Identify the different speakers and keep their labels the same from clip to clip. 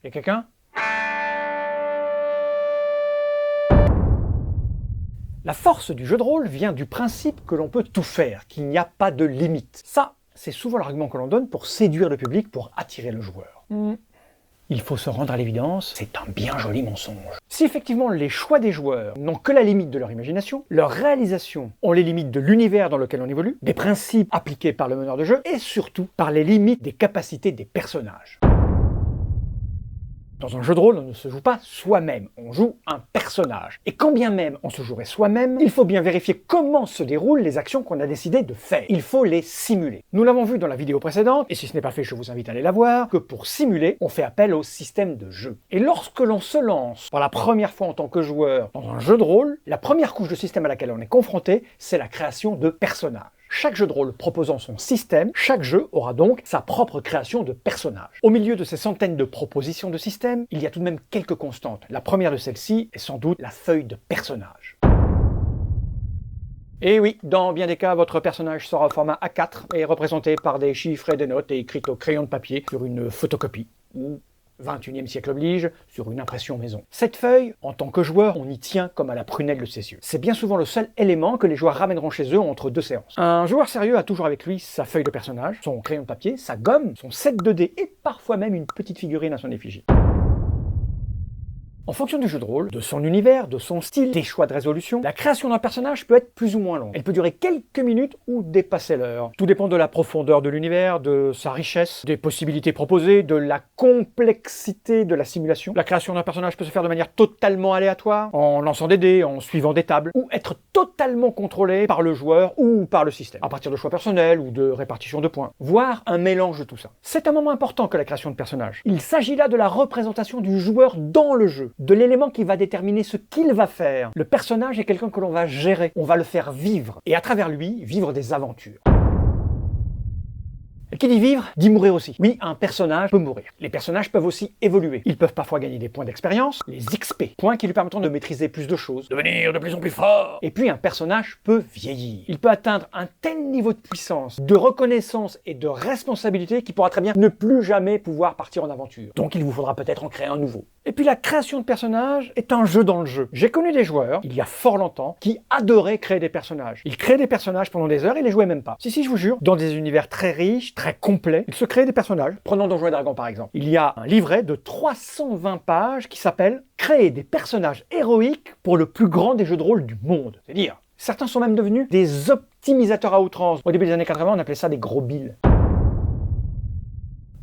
Speaker 1: Y'a quelqu'un? La force du jeu de rôle vient du principe que l'on peut tout faire, qu'il n'y a pas de limite. Ça, c'est souvent l'argument que l'on donne pour séduire le public, pour attirer le joueur. Il faut se rendre à l'évidence, c'est un bien joli mensonge. Si effectivement les choix des joueurs n'ont que la limite de leur imagination, leurs réalisations ont les limites de l'univers dans lequel on évolue, des principes appliqués par le meneur de jeu, et surtout par les limites des capacités des personnages. Dans un jeu de rôle, on ne se joue pas soi-même, on joue un personnage. Et quand bien même on se jouerait soi-même, il faut bien vérifier comment se déroulent les actions qu'on a décidé de faire. Il faut les simuler. Nous l'avons vu dans la vidéo précédente, et si ce n'est pas fait, je vous invite à aller la voir, que pour simuler, on fait appel au système de jeu. Et lorsque l'on se lance pour la première fois en tant que joueur dans un jeu de rôle, la première couche de système à laquelle on est confronté, c'est la création de personnages. Chaque jeu de rôle proposant son système, chaque jeu aura donc sa propre création de personnages. Au milieu de ces centaines de propositions de systèmes, il y a tout de même quelques constantes. La première de celles-ci est sans doute la feuille de personnage. Et oui, dans bien des cas, votre personnage sera au format A4 et représenté par des chiffres et des notes et écrites au crayon de papier sur une photocopie, ou 21e siècle oblige, sur une impression maison. Cette feuille, en tant que joueur, on y tient comme à la prunelle de ses yeux. C'est bien souvent le seul élément que les joueurs ramèneront chez eux entre deux séances. Un joueur sérieux a toujours avec lui sa feuille de personnage, son crayon de papier, sa gomme, son set 2D et parfois même une petite figurine à son effigie. En fonction du jeu de rôle, de son univers, de son style, des choix de résolution, la création d'un personnage peut être plus ou moins longue. Elle peut durer quelques minutes ou dépasser l'heure. Tout dépend de la profondeur de l'univers, de sa richesse, des possibilités proposées, de la complexité de la simulation. La création d'un personnage peut se faire de manière totalement aléatoire, en lançant des dés, en suivant des tables, ou être totalement contrôlée par le joueur ou par le système, à partir de choix personnels ou de répartition de points, voire un mélange de tout ça. C'est un moment important que la création de personnage. Il s'agit là de la représentation du joueur dans le jeu, de l'élément qui va déterminer ce qu'il va faire. Le personnage est quelqu'un que l'on va gérer, on va le faire vivre, et à travers lui, vivre des aventures. Et qui dit vivre, dit mourir aussi. Oui, un personnage peut mourir. Les personnages peuvent aussi évoluer. Ils peuvent parfois gagner des points d'expérience, les XP, points qui lui permettront de maîtriser plus de choses, devenir de plus en plus fort. Et puis un personnage peut vieillir. Il peut atteindre un tel niveau de puissance, de reconnaissance et de responsabilité qu'il pourra très bien ne plus jamais pouvoir partir en aventure. Donc il vous faudra peut-être en créer un nouveau. Et puis la création de personnages est un jeu dans le jeu. J'ai connu des joueurs, il y a fort longtemps, qui adoraient créer des personnages. Ils créaient des personnages pendant des heures et les jouaient même pas. Si, je vous jure, dans des univers très riches, très complets, ils se créaient des personnages. Prenons Donjons et Dragons par exemple. Il y a un livret de 320 pages qui s'appelle « Créer des personnages héroïques pour le plus grand des jeux de rôle du monde ». C'est dire. Certains sont même devenus des optimisateurs à outrance. Au début des années 80, on appelait ça des gros billes.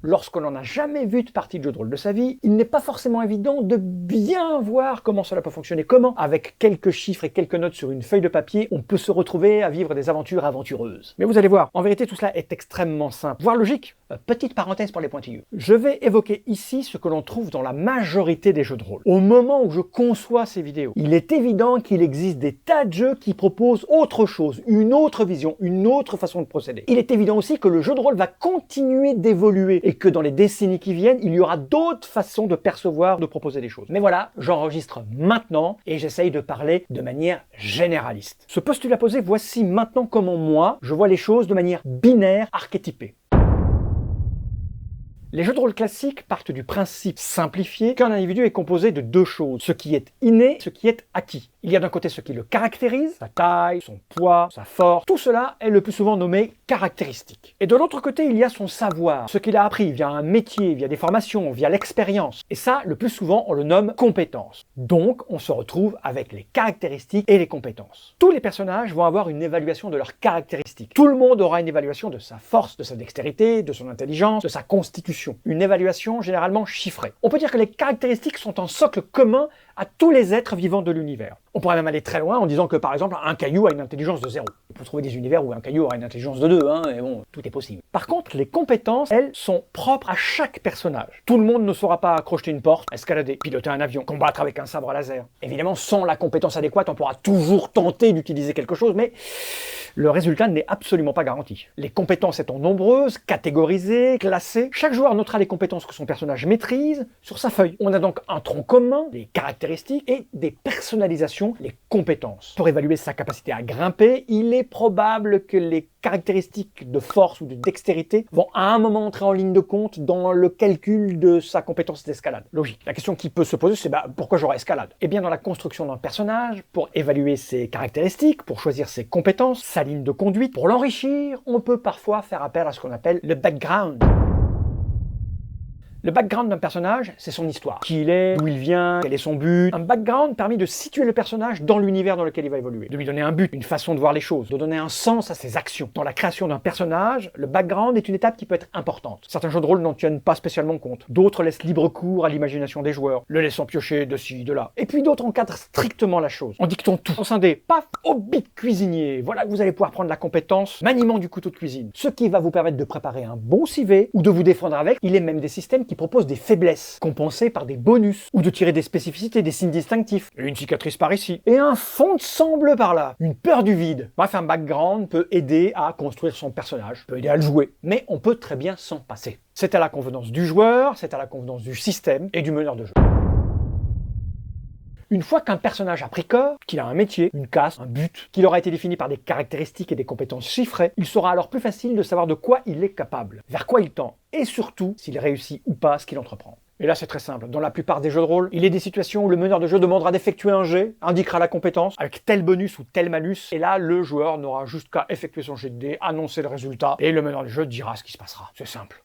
Speaker 1: Lorsqu'on n'en a jamais vu de partie de jeu de rôle de sa vie, il n'est pas forcément évident de bien voir comment cela peut fonctionner. Comment, avec quelques chiffres et quelques notes sur une feuille de papier, on peut se retrouver à vivre des aventures aventureuses. Mais vous allez voir, en vérité tout cela est extrêmement simple, voire logique. Petite parenthèse pour les pointilleux. Je vais évoquer ici ce que l'on trouve dans la majorité des jeux de rôle. Au moment où je conçois ces vidéos, il est évident qu'il existe des tas de jeux qui proposent autre chose, une autre vision, une autre façon de procéder. Il est évident aussi que le jeu de rôle va continuer d'évoluer et que dans les décennies qui viennent, il y aura d'autres façons de percevoir, de proposer des choses. Mais voilà, j'enregistre maintenant et j'essaye de parler de manière généraliste. Ce postulat posé, voici maintenant comment moi, je vois les choses de manière binaire, archétypée. Les jeux de rôle classiques partent du principe simplifié qu'un individu est composé de deux choses, ce qui est inné, ce qui est acquis. Il y a d'un côté ce qui le caractérise, sa taille, son poids, sa force, tout cela est le plus souvent nommé caractéristique. Et de l'autre côté, il y a son savoir, ce qu'il a appris via un métier, via des formations, via l'expérience. Et ça, le plus souvent, on le nomme compétence. Donc, on se retrouve avec les caractéristiques et les compétences. Tous les personnages vont avoir une évaluation de leurs caractéristiques. Tout le monde aura une évaluation de sa force, de sa dextérité, de son intelligence, de sa constitution. Une évaluation généralement chiffrée. On peut dire que les caractéristiques sont un socle commun à tous les êtres vivants de l'univers. On pourrait même aller très loin en disant que par exemple un caillou a une intelligence de 0. On peut trouver des univers où un caillou aura une intelligence de 2, et bon, tout est possible. Par contre, les compétences, elles, sont propres à chaque personnage. Tout le monde ne saura pas crocheter une porte, escalader, piloter un avion, combattre avec un sabre laser. Évidemment, sans la compétence adéquate, on pourra toujours tenter d'utiliser quelque chose, mais le résultat n'est absolument pas garanti. Les compétences étant nombreuses, catégorisées, classées, chaque joueur notera les compétences que son personnage maîtrise sur sa feuille. On a donc un tronc commun, des caractéristiques caractéristiques, et des personnalisations, les compétences. Pour évaluer sa capacité à grimper, il est probable que les caractéristiques de force ou de dextérité vont à un moment entrer en ligne de compte dans le calcul de sa compétence d'escalade. Logique. La question qui peut se poser, c'est pourquoi j'aurais escalade? Eh bien, dans la construction d'un personnage, pour évaluer ses caractéristiques, pour choisir ses compétences, sa ligne de conduite, pour l'enrichir, on peut parfois faire appel à ce qu'on appelle le background. Le background d'un personnage, c'est son histoire. Qui il est, d'où il vient, quel est son but. Un background permet de situer le personnage dans l'univers dans lequel il va évoluer, de lui donner un but, une façon de voir les choses, de donner un sens à ses actions. Dans la création d'un personnage, le background est une étape qui peut être importante. Certains jeux de rôle n'en tiennent pas spécialement compte. D'autres laissent libre cours à l'imagination des joueurs, le laissant piocher de ci, de là. Et puis d'autres encadrent strictement la chose, en dictant tout. En scindé, paf, hobby de cuisinier. Voilà que vous allez pouvoir prendre la compétence maniement du couteau de cuisine. Ce qui va vous permettre de préparer un bon civet ou de vous défendre avec. Il est même des systèmes qui proposent des faiblesses, compensées par des bonus, ou de tirer des spécificités, des signes distinctifs. Une cicatrice par ici, et un fond de sang bleu par là. Une peur du vide. Bref, un background peut aider à construire son personnage, peut aider à le jouer, mais on peut très bien s'en passer. C'est à la convenance du joueur, c'est à la convenance du système et du meneur de jeu. Une fois qu'un personnage a pris corps, qu'il a un métier, une caste, un but, qu'il aura été défini par des caractéristiques et des compétences chiffrées, il sera alors plus facile de savoir de quoi il est capable, vers quoi il tend, et surtout s'il réussit ou pas ce qu'il entreprend. Et là c'est très simple, dans la plupart des jeux de rôle, il est des situations où le meneur de jeu demandera d'effectuer un jet, indiquera la compétence, avec tel bonus ou tel malus, et là le joueur n'aura juste qu'à effectuer son jet de dés, annoncer le résultat, et le meneur de jeu dira ce qui se passera. C'est simple.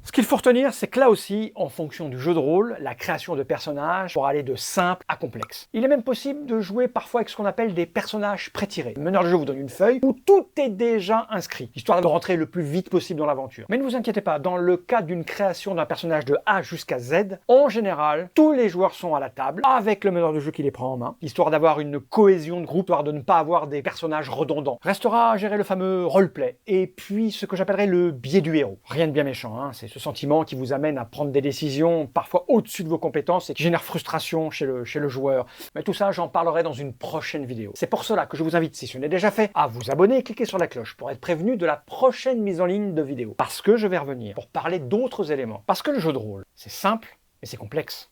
Speaker 1: Ce qu'il faut retenir, c'est que là aussi, en fonction du jeu de rôle, la création de personnages pourra aller de simple à complexe. Il est même possible de jouer parfois avec ce qu'on appelle des personnages pré-tirés. Le meneur de jeu vous donne une feuille où tout est déjà inscrit, histoire de rentrer le plus vite possible dans l'aventure. Mais ne vous inquiétez pas, dans le cas d'une création d'un personnage de A jusqu'à Z, en général, tous les joueurs sont à la table, avec le meneur de jeu qui les prend en main, histoire d'avoir une cohésion de groupe, histoire de ne pas avoir des personnages redondants. Restera à gérer le fameux roleplay, et puis ce que j'appellerais le biais du héros. Rien de bien méchant, hein, c'est ce sentiment qui vous amène à prendre des décisions parfois au-dessus de vos compétences et qui génère frustration chez le joueur. Mais tout ça, j'en parlerai dans une prochaine vidéo. C'est pour cela que je vous invite, si ce n'est déjà fait, à vous abonner et cliquer sur la cloche pour être prévenu de la prochaine mise en ligne de vidéos. Parce que je vais revenir pour parler d'autres éléments. Parce que le jeu de rôle, c'est simple et c'est complexe.